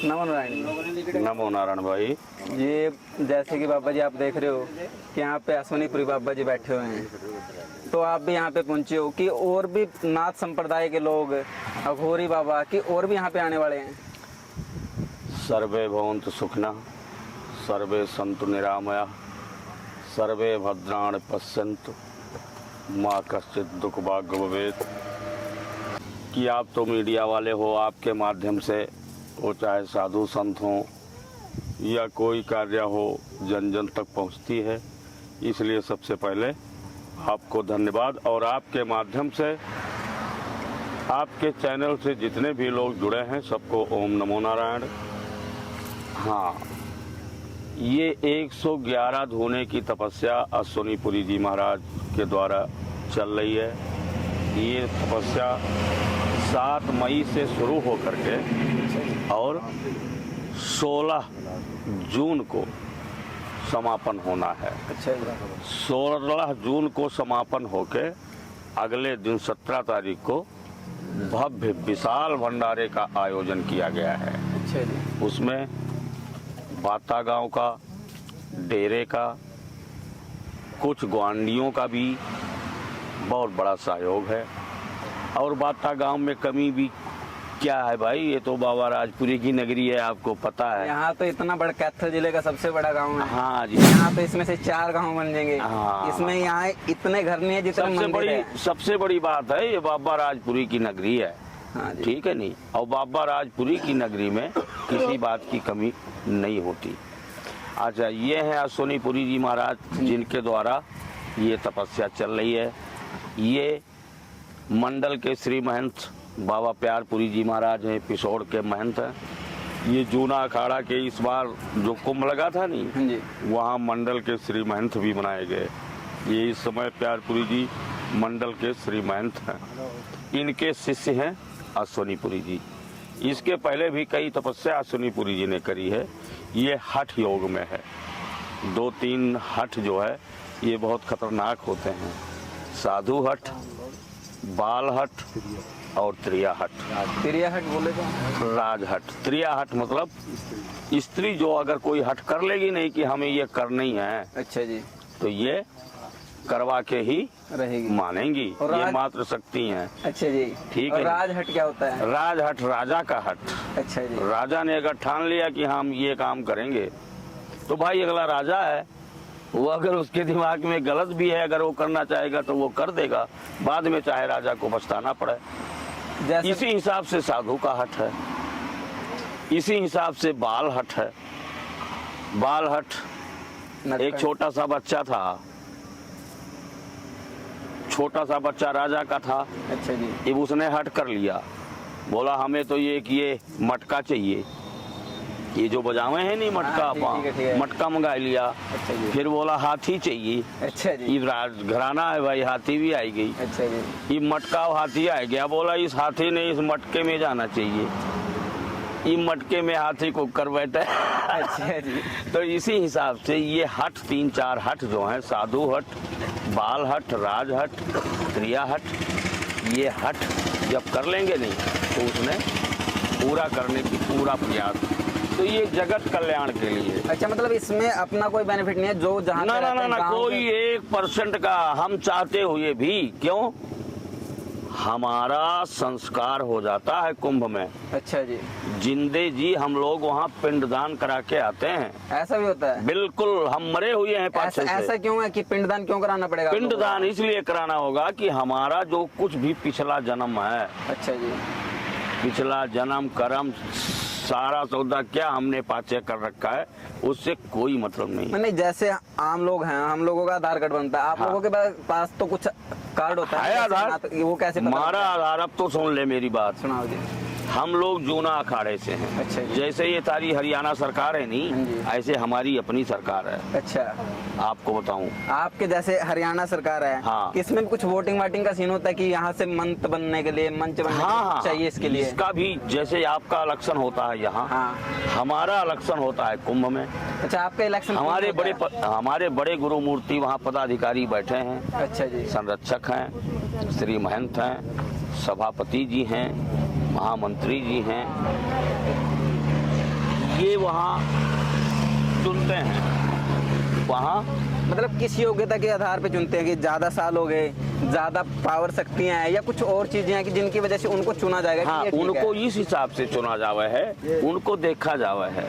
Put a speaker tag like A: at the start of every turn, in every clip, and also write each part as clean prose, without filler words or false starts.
A: नमो नारायण।
B: नमो नारायण भाई।
A: ये जैसे कि बाबा जी आप देख रहे हो कि यहाँ पे अश्वनीपुरी बाबा जी बैठे हुए हैं, तो आप भी यहाँ पे पहुँचे हो कि और भी नाथ संप्रदाय के लोग, अघोरी बाबा की और भी यहाँ पे आने वाले हैं।
B: सर्वे भवन्तु सुखिनः, सर्वे सन्तु निरामया, सर्वे भद्राणि पश्यन्तु, माँ कश्चित् दुख भाग्य भवेत्। कि आप तो मीडिया वाले हो, आपके माध्यम से वो चाहे साधु संत हों या कोई कार्य हो जन जन तक पहुंचती है, इसलिए सबसे पहले आपको धन्यवाद। और आपके माध्यम से, आपके चैनल से जितने भी लोग जुड़े हैं सबको ओम नमो नारायण। हाँ, ये 111 धोने की तपस्या अश्वनीपुरी जी महाराज के द्वारा चल रही है। ये तपस्या 7 मई से शुरू हो करके और 16 जून को समापन होना है।
A: अच्छा,
B: 16 जून को समापन होके अगले दिन 17 तारीख को भव्य विशाल भंडारे का आयोजन किया गया है।
A: अच्छा जी।
B: उसमें बाता गांव का, डेरे का, कुछ ग्वांडियों का भी बहुत बड़ा सहयोग है। और बाता गांव में कमी भी क्या है भाई, ये तो बाबा राजपुरी की नगरी है, आपको पता है।
A: यहाँ तो इतना बड़ा कैथल जिले का सबसे बड़ा गांव है।
B: हाँ जी।
A: यहाँ तो इसमें से 4 गांव बन जाएंगे।
B: हाँ।
A: इसमें यहाँ इतने घर नहीं है जितने मंदिर है।
B: सबसे बड़ी बात है ये बाबा राजपुरी की नगरी है।
A: हाँ जी।
B: ठीक है नहीं, और बाबा राजपुरी की नगरी में किसी बात की कमी नहीं होती। अच्छा, ये है अश्वनीपुरी जी महाराज जिनके द्वारा ये तपस्या चल रही है। ये मंडल के श्री महंत बाबा प्यारपुरी जी महाराज हैं, पिछोड़ के महंत हैं। ये जूना अखाड़ा के इस बार जो कुंभ लगा था नहीं,
A: हाँ जी,
B: वहाँ मंडल के श्री महंत भी बनाए गए। ये इस समय प्यारपुरी जी मंडल के श्री महंत हैं। इनके शिष्य हैं अश्वनीपुरी जी। इसके पहले भी कई तपस्या अश्वनीपुरी जी ने करी है। ये हठ योग में है। 2-3 हठ जो है ये बहुत खतरनाक होते हैं। साधु हठ, बाल हठ और त्रिया हठ।
A: त्रिया हट बोले तो
B: राज हठ। त्रिया हठ मतलब स्त्री जो अगर कोई हठ कर लेगी नहीं कि हमें ये करनी है,
A: अच्छा जी,
B: तो ये करवा के ही
A: रहेगी,
B: मानेंगी।
A: और
B: ये मात्र शक्ति हैं।
A: अच्छा जी,
B: ठीक
A: और
B: है।
A: राज हट क्या होता है?
B: राज हठ राजा का हठ।
A: अच्छा जी।
B: राजा ने अगर ठान लिया कि हम ये काम करेंगे, तो भाई अगला राजा है, वो अगर उसके दिमाग में गलत भी है, अगर वो करना चाहेगा तो वो कर देगा, बाद में चाहे राजा को पछताना पड़े।
A: जैसे
B: इसी हिसाब से साधु का हठ है, इसी हिसाब से बाल हठ है। बाल हठ, एक छोटा सा बच्चा था, छोटा सा बच्चा राजा का था।
A: अच्छा जी।
B: अब उसने हट कर लिया, बोला हमें तो ये मटका चाहिए, ये जो बजावे हैं नहीं मटका,
A: हाँ, ठीक है।
B: मटका मंगा लिया।
A: अच्छा जी।
B: फिर बोला हाथी चाहिए।
A: अच्छा जी।
B: ये राज घराना है भाई, हाथी भी आई गई।
A: अच्छा जी।
B: ये मटका और हाथी आ गया, बोला इस हाथी ने इस मटके में जाना चाहिए। ये मटके में हाथी को कर बैठे।
A: अच्छा जी।
B: तो इसी हिसाब से ये हट 3-4 हट जो हैं, साधु हट, बाल हट, राज हट, त्रिया हट, ये हट जब कर लेंगे नहीं तो उसने पूरा करने की पूरा प्रयास। तो ये जगत कल्याण के लिए।
A: अच्छा, मतलब इसमें अपना कोई बेनिफिट नहीं है, जो जहाँ
B: ना
A: पे
B: ना
A: रहते
B: ना
A: हैं
B: ना,
A: गाँव
B: कोई
A: में।
B: 1% का हम चाहते हुए भी क्यों, हमारा संस्कार हो जाता है कुंभ में।
A: अच्छा जी।
B: जिंदे जी हम लोग वहाँ पिंडदान करा के आते हैं।
A: ऐसा भी होता है?
B: बिल्कुल, हम मरे हुए हैं पाछे से।
A: ऐसा क्यों है कि पिंडदान क्यों कराना पड़ेगा?
B: पिंडदान इसलिए कराना होगा कि हमारा जो कुछ भी पिछला जन्म है,
A: अच्छा जी,
B: पिछला जन्म कर्म सारा सौदा क्या हमने पाचे कर रखा है, उससे कोई मतलब नहीं।
A: नहीं, जैसे आम लोग हैं, हम लोगों का आधार कार्ड बनता है, आप
B: हाँ।
A: लोगों के पास तो कुछ कार्ड होता है
B: आधार,
A: वो कैसे पता
B: हमारा
A: लगता है?
B: आधार, अब तो सुन ले मेरी बात।
A: सुनाओ जी।
B: हम लोग जूना अखाड़े से हैं।
A: अच्छा जी।
B: जैसे ये सारी हरियाणा सरकार है
A: हाँ
B: नहीं,
A: जी।
B: ऐसे हमारी अपनी सरकार है।
A: अच्छा,
B: आपको बताऊं,
A: आपके जैसे हरियाणा सरकार है,
B: हाँ।
A: इसमें भी कुछ वोटिंग वाटिंग का सीन होता है कि यहाँ से मंच बनने के लिए मंच बनने के लिए चाहिए इसके लिए?
B: इसका भी जैसे आपका इलेक्शन होता है यहाँ,
A: हाँ।
B: हमारा इलेक्शन होता है कुंभ में।
A: अच्छा, आपका इलेक्शन
B: हमारे बड़े गुरु मूर्ति वहाँ पदाधिकारी बैठे हैं।
A: अच्छा जी।
B: संरक्षक हैं, श्री महंत हैं, सभापति जी हैं, महामंत्री जी हैं, वहाँ चुनते हैं, वहाँ
A: मतलब किस योग्यता के आधार पे चुनते हैं कि ज्यादा साल हो गए, ज्यादा पावर शक्तियां हैं, या कुछ और चीजें हैं कि जिनकी वजह से उनको चुना जाएगा कि
B: हाँ,
A: ये ठीक
B: उनको
A: है?
B: इस हिसाब से चुना जावा है, उनको देखा जावा है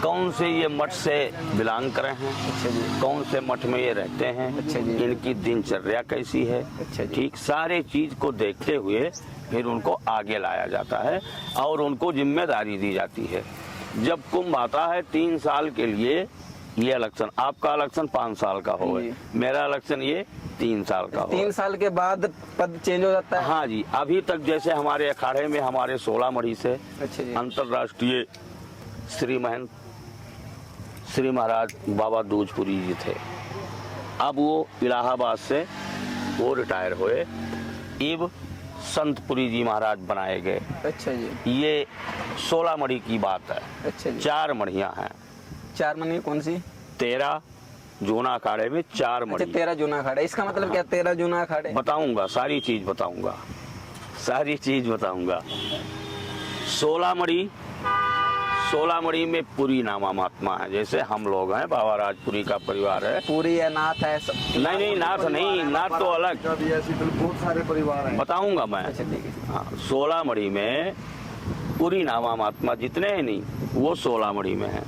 B: कौन से ये मठ से बिलोंग करे हैं,
A: अच्छा जी।
B: कौन से मठ में ये रहते हैं,
A: अच्छा जी।
B: इनकी दिनचर्या कैसी है,
A: अच्छा जी।
B: ठीक, सारे चीज को देखते हुए फिर उनको आगे लाया जाता है और उनको जिम्मेदारी दी जाती है। जब कुंभ आता है 3 साल के लिए ये इलेक्शन, आपका इलेक्शन 5 साल का हो,
A: जी।
B: मेरा इलेक्शन ये 3 साल का हो।
A: 3 साल के बाद पद चेंज हो जाता है?
B: हाँ जी, अभी तक जैसे हमारे अखाड़े में हमारे 16 मढ़ी से
A: अच्छा जी।
B: अंतर्राष्ट्रीय श्री महंत श्री महाराज बाबा दूजपुरी जी थे। अब वो इलाहाबाद से वो रिटायर हुए, इब संतपुरी जी महाराज बनाए गए।
A: अच्छा जी।
B: ये 16 मढ़ी की बात है।
A: अच्छा जी।
B: 4 मढ़ियाँ हैं,
A: 4 मनी कौन सी?
B: 13 जूना अखाड़े में 4
A: अच्छा,
B: मढ़ी।
A: 13 जूना अखाड़े, इसका मतलब क्या? 13 जूना अखाड़े
B: बताऊंगा, सारी चीज बताऊंगा, सारी चीज बताऊंगा। 16 मढ़ी में पूरी नामा महात्मा है, जैसे हम लोग हैं, बाबा राजपुरी का परिवार है।
A: पूरी है, नाथ है सब?
B: नहीं, नाथ नहीं, नाथ तो अलग,
C: बहुत सारे परिवार हैं।
B: बताऊंगा मैं।
A: अच्छा ठीक है।
B: हाँ, 16 मढ़ी में पूरी नामा महात्मा जितने हैं नहीं, वो 16 मढ़ी में है।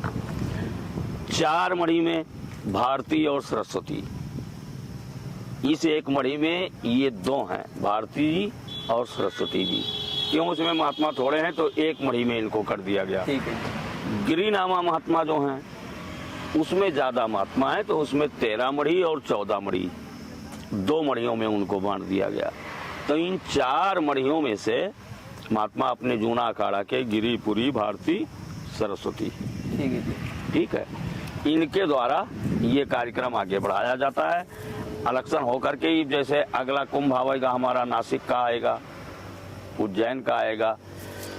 B: 4 मढ़ी में भारती और सरस्वती, इस एक मढ़ी में ये 2 हैं, भारती जी और सरस्वती जी। क्यों, उसमें महात्मा थोड़े हैं तो एक मढ़ी में इनको कर दिया गया।
A: ठीक है।
B: गिरिनामा महात्मा जो हैं उसमें ज्यादा महात्मा है, तो उसमें 13 मढ़ी और 14 मढ़ी, 2 मढ़ियों में उनको बांट दिया गया। तो इन 4 मढ़ियों में से महात्मा अपने जूना अखाड़ा के गिरिपुरी, भारती, सरस्वती,
A: ठीक है जी।
B: ठीक है, इनके द्वारा ये कार्यक्रम आगे बढ़ाया जाता है। इलेक्शन होकर के ही जैसे अगला कुंभ आएगा हमारा, नासिक का आएगा, उज्जैन का आएगा,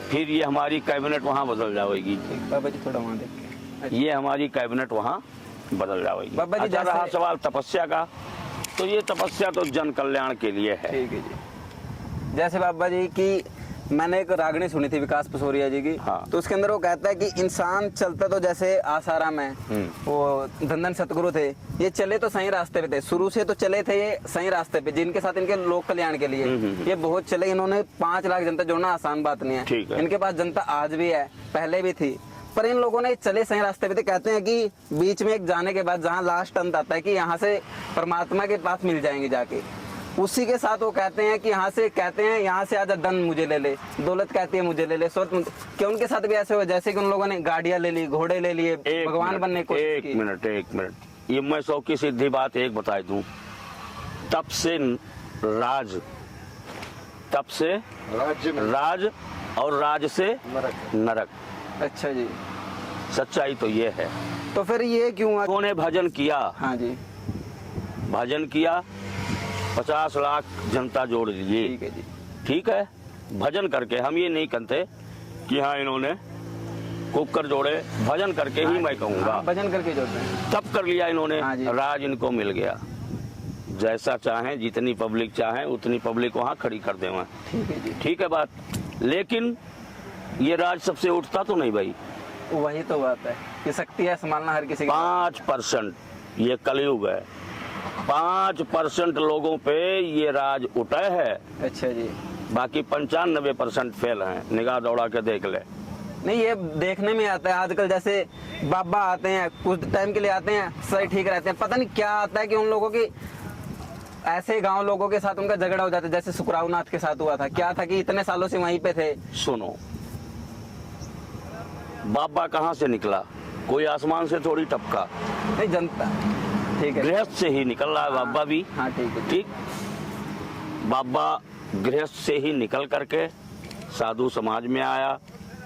B: फिर ये हमारी कैबिनेट वहाँ बदल जाएगी।
A: ठीक, बाबा जी थोड़ा वहाँ देख के। अच्छा।
B: ये हमारी कैबिनेट वहाँ बदल जाएगी।
A: बाबा जी,
B: अच्छा,
A: जैसे-
B: रहा सवाल तपस्या का, तो ये तपस्या तो जन कल्याण के लिए है।
A: ठीक है जी। जैसे बाबा जी की मैंने एक रागनी सुनी थी विकास पसोरिया जी की,
B: हाँ।
A: तो उसके अंदर वो कहता है कि इंसान चलता तो जैसे आसाराम है, वो धंधन सतगुरु थे, ये चले तो सही रास्ते पे थे, शुरू से तो चले थे ये सही रास्ते पे, जिनके साथ इनके लोक कल्याण के लिए ये बहुत चले। इन्होंने 5 लाख जनता जोड़ना आसान बात नहीं
B: ठीक
A: है,
B: है।
A: इनके पास जनता आज भी है, पहले भी थी, पर इन लोगों ने चले सही रास्ते पे थे। कहते हैं कि बीच में एक जाने के बाद जहाँ लास्ट अंत आता है कि यहाँ से परमात्मा के पास मिल जाएंगे जाके, उसी के साथ वो कहते हैं कि यहाँ से, कहते हैं यहाँ से आजा धन मुझे ले ले, दौलत कहती है मुझे ले ले, स्वर्ग। क्या उनके साथ भी ऐसे हुआ जैसे कि उन लोगों ने गाड़ियां ले ली, घोड़े ले लिए, भगवान बनने की कोशिश की?
B: एक मिनट, ये मैं 100 की सीधी बात एक बता दूं। तब से राज, तब से
C: राज्य में
B: राज और राज से नरक।
A: अच्छा जी।
B: सच्चाई तो ये है।
A: तो फिर ये क्यों हुआ?
B: उन्होंने भजन किया,
A: हाँ जी।
B: भजन किया, 50 लाख जनता जोड़ लीजिए,
A: ठीक है जी।
B: ठीक है। भजन करके, हम ये नहीं कहते कि हाँ इन्होंने कुकर जोड़े, भजन करके ही मैं कहूँगा,
A: हाँ, भजन करके जोड़ते हैं।
B: तब कर लिया इन्होंने,
A: हाँ जी।
B: राज इनको मिल गया। जैसा चाहें, जितनी पब्लिक चाहें उतनी पब्लिक वहाँ खड़ी कर दें,
A: ठीक है जी।
B: ठीक है बात। लेकिन ये राज सबसे उठता तो नहीं भाई।
A: वही तो बात है कि शक्ति है संभालना हर किसी की।
B: 5%, ये कलयुग है, 5% लोगों पे ये राज उठा है,
A: अच्छा जी।
B: बाकी 95% फेल हैं। निगाह दौड़ा के देख ले।
A: नहीं, ये देखने में आता है आजकल, जैसे बाबा आते हैं कुछ टाइम के लिए आते हैं, सही ठीक रहते हैं, पता नहीं क्या आता है कि उन लोगों की ऐसे गांव लोगों के साथ उनका झगड़ा हो जाता है, जैसे सुखरावनाथ के साथ हुआ था। क्या था कि इतने सालों से वहीं पे थे।
B: सुनो, बाबा कहाँ से निकला? कोई आसमान से थोड़ी टपका,
A: नहीं, जनता, ठीक है।
B: गृहस्थ से ही निकल रहा है बाबा भी।
A: हाँ ठीक है।
B: ठीक, बाबा गृहस्थ से ही निकल करके साधु समाज में आया,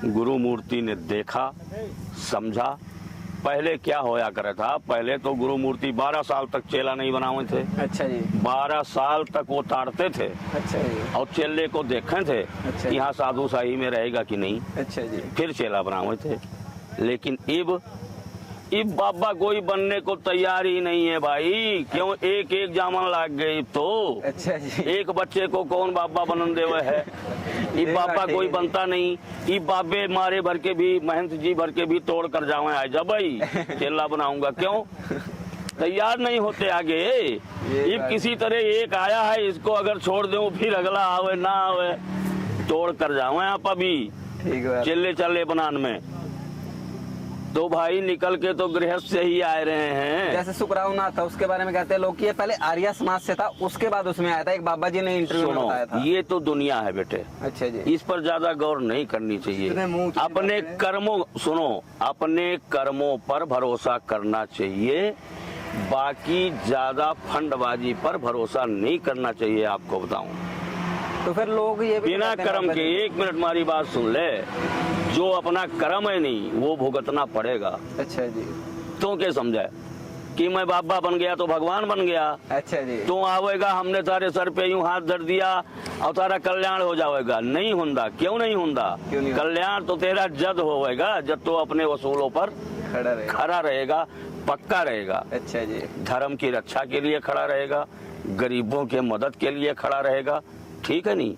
B: गुरु मूर्ति ने देखा, समझा। पहले क्या होया करे था, पहले तो गुरु मूर्ति 12 साल तक चेला नहीं बनाए थे।
A: अच्छा जी।
B: 12 साल तक वो ताड़ते थे
A: अच्छा जी।
B: और चेले को देखे थे
A: अच्छा।
B: कि यहाँ साधु शाही में रहेगा कि नहीं,
A: अच्छा जी।
B: फिर चेला बनाए थे। लेकिन इब बाबा कोई बनने को तैयार ही नहीं है भाई। क्यों? एक जामन लाग गई तो।
A: अच्छा जी।
B: एक बच्चे को कौन बाबा बनन देवे है? ये
A: ये
B: बाबा
A: बात
B: कोई
A: है।
B: बनता नहीं। ये बाबे मारे भर के भी, महंत जी भर के भी तोड़ कर जावे आज जा भाई चेला बनाऊंगा, क्यों तैयार नहीं होते आगे। ये
A: बात
B: किसी तरह एक आया है, इसको अगर छोड़ दूं फिर अगला आवे ना आवे, तोड़ कर जावे आप अभी
A: ठीक है।
B: चिल्ले चल्ले बनान में। तो भाई निकल के तो गृहस्थ से ही आए रहे हैं।
A: जैसे सुखराव नाथ था, उसके बारे में कहते हैं लोग कि ये पहले आर्य समाज से था, उसके बाद उसमें आया था। एक बाबा जी ने इंटरव्यू में
B: सुनो,
A: बताया था।
B: ये तो दुनिया है बेटे,
A: अच्छा जी।
B: इस पर ज्यादा गौर नहीं करनी चाहिए।
C: इतने मुंह की
B: अपने
C: बातें।
B: कर्मों, सुनो, अपने कर्मों पर भरोसा करना चाहिए, बाकी ज्यादा फंडबाजी पर भरोसा नहीं करना चाहिए। आपको बताऊं,
A: तो फिर लोग ये भी
B: बिना
A: कहते हैं
B: कर्म
A: बाबा
B: के,
A: जी-
B: एक मिनट हमारी बात सुन ले, जो अपना कर्म है नहीं वो भुगतना पड़ेगा।
A: अच्छा जी।
B: तो क्या समझा कि मैं बाबा बन गया तो भगवान बन गया,
A: अच्छा जी।
B: तो आवेगा हमने तारे सर पे यूं हाथ धर दिया और तारा कल्याण हो जाएगा? नहीं होंदा। क्यों नहीं होंदा?
A: क्यों नहीं होंदा?
B: कल्याण तो तेरा जद होएगा जब तो अपने वसूलों पर
A: खड़ा रहे।
B: खड़ा रहेगा, पक्का रहेगा,
A: अच्छा जी।
B: धर्म की रक्षा के लिए खड़ा रहेगा, गरीबों के मदद के लिए खड़ा रहेगा, ठीक है नहीं,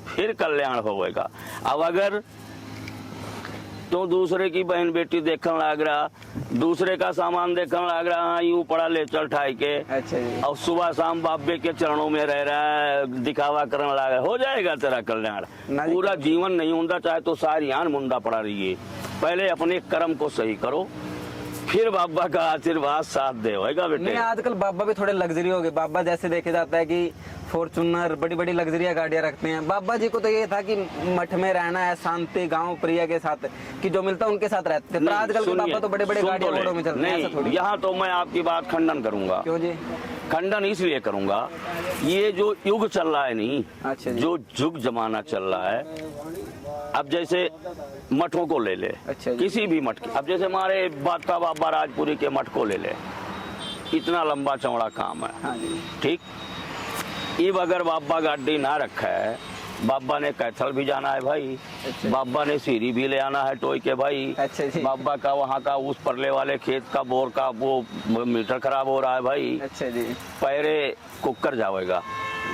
B: फिर कल्याण होएगा। अब अगर तो दूसरे की बहन बेटी देखने लग रहा, दूसरे का सामान देखने लग रहा, हाँ यूं पड़ा ले चल ठाई के,
A: अच्छा जी।
B: और सुबह शाम बाबे के चरणों में रह रहा है, दिखावा करने लगा, हो जाएगा तेरा कल्याण।
A: ना जी।
B: पूरा जीवन नहीं होता, चाहे तो सारी आन मुंडा पड़ा रही है। पहले अपने कर्म को सही करो, फिर बाबा का आशीर्वाद साथ दे होएगा बेटे।
A: नहीं, आजकल बाबा भी थोड़े लग्जरी हो गए। बाबा जैसे देखे जाता है कि फॉर्चूनर, बड़ी बड़ी लग्जरिया गाड़ियां रखते हैं। बाबा जी को तो ये था कि मठ में रहना है, शांति, गांव प्रिय के साथ, कि जो मिलता है उनके साथ रहते थे। पर
B: नहीं,
A: आजकल के
B: सुनिए,
A: बाबा तो बड़े बड़े
B: सुन
A: गाड़ियों
B: तो ले।
A: घोड़ों में चलते हैं, ऐसा थोड़ी।
B: नहीं, यहाँ तो मैं आपकी बात खंडन करूंगा।
A: क्यों जी?
B: खंडन इसलिए करूंगा, ये जो युग चल रहा है नहीं,
A: अच्छा जी।
B: जो युग जमाना चल रहा है, अब जैसे मठों को ले ले,
A: अच्छा जी।
B: किसी भी मठ की, अब जैसे हमारे बादशाह बाबा राजपुरी के मठ को ले ले, इतना लंबा चौड़ा काम है,
A: हाँ जी।
B: ठीक। अब अगर बाबा गाड़ी ना रखा है, बाबा ने कैथल भी जाना है भाई,
A: अच्छा।
B: बाबा ने सीरी भी ले आना है टोई के भाई,
A: अच्छा जी।
B: बाबा का वहाँ का उस परले वाले खेत का बोर का वो मीटर खराब हो रहा है भाई,
A: अच्छा जी।
B: पैरे कुकर जाएगा।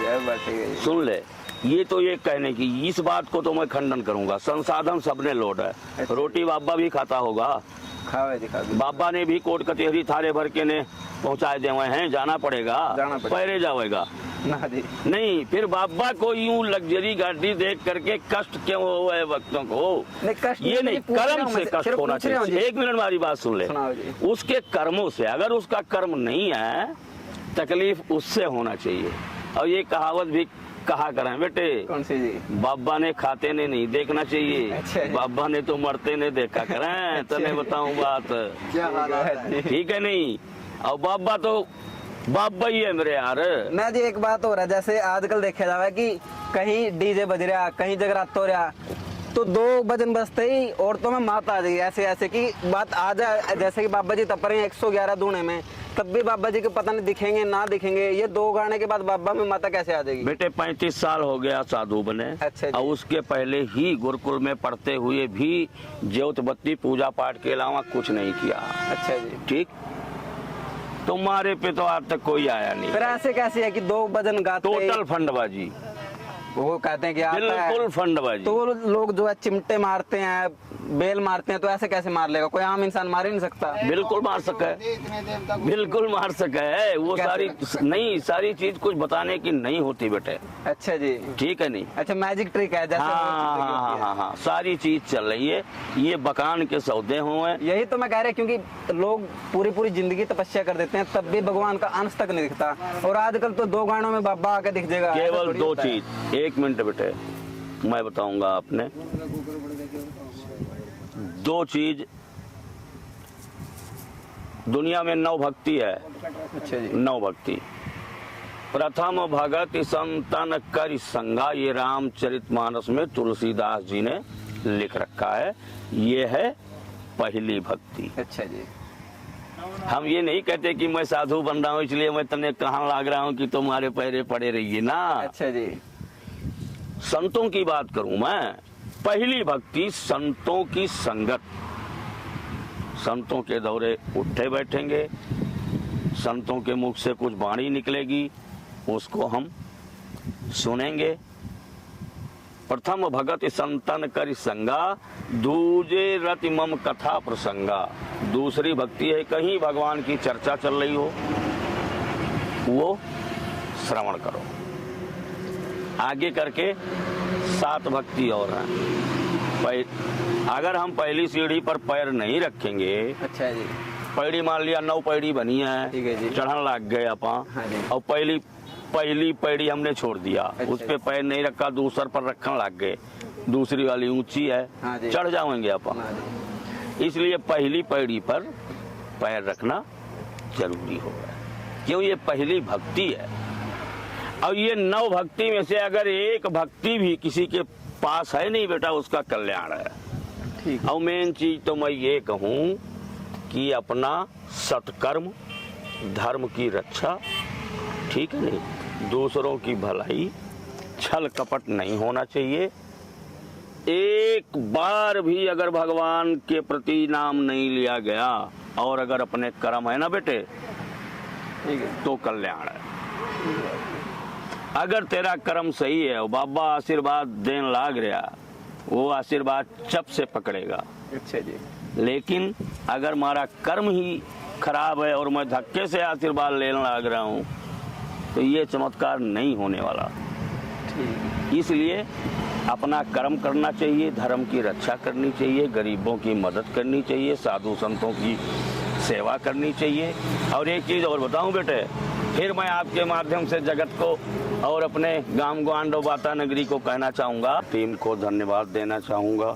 A: यह बात है।
B: सुन ले, ये तो ये कहने की, इस बात को तो मैं खंडन करूंगा। संसाधन सबने लोड है,
A: अच्छा।
B: रोटी बाबा भी खाता होगा,
A: खावे जी खावे।
B: बाबा ने भी कोट कचहरी थारे भर के ने पहुंचाए दे हुए हैं, जाना पड़ेगा,
A: जाना पड़ेगा।
B: पैरे जाएगा
A: ना जी।
B: नहीं। फिर बाबा को यूं लग्जरी गाड़ी देख करके कष्ट क्यों हुआ है वक्तों को?
A: नहीं, कष्ट
B: ये नहीं,
A: पूछ रहा
B: कर्म
A: हूं
B: से
A: मैं,
B: कष्ट
A: सिर्फ
B: होना
A: पूछ रहा हूं
B: चाहिए।
A: जी।
B: एक मिनट हमारी बात सुन ले,
A: सुनाओ जी।
B: उसके कर्मों से, अगर उसका कर्म नहीं है, तकलीफ उससे होना चाहिए। और ये कहावत भी कहा करें बेटे,
A: कौन सी जी?
B: बाबा ने खाते ने नहीं देखना चाहिए,
A: अच्छा।
B: बाबा ने तो मरते ने देखा करें। तने बताऊं बात,
C: क्या हालात है?
B: ठीक है नहीं। और बाबा तो बाबा ही है मेरे यार।
A: ना जी, एक बात हो रहा है, जैसे आजकल देखा जावा कि कहीं डीजे बज रहा, कहीं जगराता हो रहा, तो 2 भजन बजते ही औरतों में मात आ जाएगी, ऐसे ऐसे की बात आ जाए। जैसे कि बाबा जी तप रहे हैं 111 दूने में, तब भी बाबा जी को पता नहीं दिखेंगे ना दिखेंगे। ये 2 गाने के बाद बाबा में माता कैसे आ जाएगी?
B: बेटे 35 साल हो गया साधु बने।
A: अच्छा जी।
B: और उसके पहले ही गुरुकुल में पढ़ते हुए भी ज्योत बत्ती पूजा पाठ के अलावा कुछ नहीं किया,
A: अच्छा जी।
B: ठीक। तुम्हारे पे तो आज तक कोई आया नहीं।
A: फिर ऐसे कैसे है कि 2 भजन गाते,
B: टोटल फंडबाजी,
A: वो कहते हैं कि आता
B: बिल्कुल
A: है,
B: फंडबाजी।
A: तो लोग जो है चिमटे मारते हैं, बेल मारते हैं, तो ऐसे कैसे मार लेगा? कोई आम इंसान मार ही नहीं सकता।
B: बिल्कुल मार सका है, बिल्कुल मार सका है। वो
A: कैसे?
B: सारी नहीं, सारी चीज कुछ बताने की नहीं होती बेटे,
A: अच्छा जी।
B: ठीक है नहीं।
A: अच्छा, मैजिक ट्रिक है जैसे
B: हाँ
A: वो
B: हाँ
A: जिंदगी
B: हाँ
A: होती है।
B: हाँ हाँ, सारी चीज चल रही है। ये बकान के सौदे हुए।
A: यही तो मैं कह रहा क्योंकि लोग पूरी पूरी जिंदगी तपस्या कर देते हैं, तब भी भगवान का अंश तक नहीं दिखता। और आजकल तो 2 गानों में बाबा आके दिख जाएगा, ऐसा
B: केवल
A: थोड़ी
B: 2
A: होता है।
B: चीज। एक मिनट बेटे, मैं बताऊंगा आपने 2 चीज। दुनिया में 9 भक्ति है।
A: अच्छा जी।
B: 9 भक्ति। प्रथम भगत संतन कर संगा, ये रामचरितमानस में तुलसीदास जी ने लिख रखा है। ये है पहली भक्ति।
A: अच्छा जी।
B: हम ये नहीं कहते कि मैं साधु बन रहा हूँ इसलिए मैं तने कहाँ लाग रहा हूँ कि तुम्हारे पैरे पड़े रहिए ना।
A: अच्छा जी।
B: संतों की बात करूं मैं, पहली भक्ति संतों की संगत। संतों के दौरे उठे बैठेंगे, संतों के मुख से कुछ वाणी निकलेगी, उसको हम सुनेंगे, प्रथम भगत संतन कर संगा, दूजे रति मम कथा प्रसंगा। दूसरी भक्ति है कहीं भगवान की चर्चा चल रही हो, वो श्रवण करो। आगे करके 7 भक्ति और हैं। अगर हम पहली सीढ़ी पर पैर नहीं रखेंगे,
A: अच्छा जी,
B: पैड़ी मान लिया 9 पैड़ी बनी
A: ठीक है जी।
B: है, चढ़न लग गए अपन,
A: हाँ जी।
B: और पहली पैड़ी हमने छोड़ दिया,
A: अच्छा।
B: उस पे पैर नहीं रखा, दूसर पर रखने लग गए। दूसरी वाली ऊंची है,
A: हाँ जी।
B: चढ़ जाएंगे अपन।
A: हाँ जी।
B: इसलिए पहली पैड़ी पर पैर रखना जरूरी होगा, क्यों ये पहली भक्ति है। और ये 9 भक्ति में से अगर एक भक्ति भी किसी के पास है नहीं बेटा, उसका कल्याण है।
A: ठीक।
B: और मेन चीज तो मैं ये कहूँ कि अपना सत्कर्म, धर्म की रक्षा, ठीक है नहीं, दूसरों की भलाई, छल कपट नहीं होना चाहिए। एक बार भी अगर भगवान के प्रति नाम नहीं लिया गया और अगर अपने कर्म है ना बेटे,
A: ठीक है।
B: तो कल्याण है। अगर तेरा कर्म सही है और बाबा आशीर्वाद देने लाग रहा, वो आशीर्वाद चप से पकड़ेगा।
A: अच्छा जी।
B: लेकिन अगर हमारा कर्म ही खराब है और मैं धक्के से आशीर्वाद लेने लग रहा हूँ, तो ये चमत्कार नहीं होने वाला।
A: ठीक।
B: इसलिए अपना कर्म करना चाहिए, धर्म की रक्षा करनी चाहिए, गरीबों की मदद करनी चाहिए, साधु संतों की सेवा करनी चाहिए। और एक चीज़ और बताऊं बेटे, फिर मैं आपके माध्यम से जगत को और अपने गांव ग्वांडो बाता नगरी को कहना चाहूँगा, टीम को धन्यवाद देना चाहूँगा।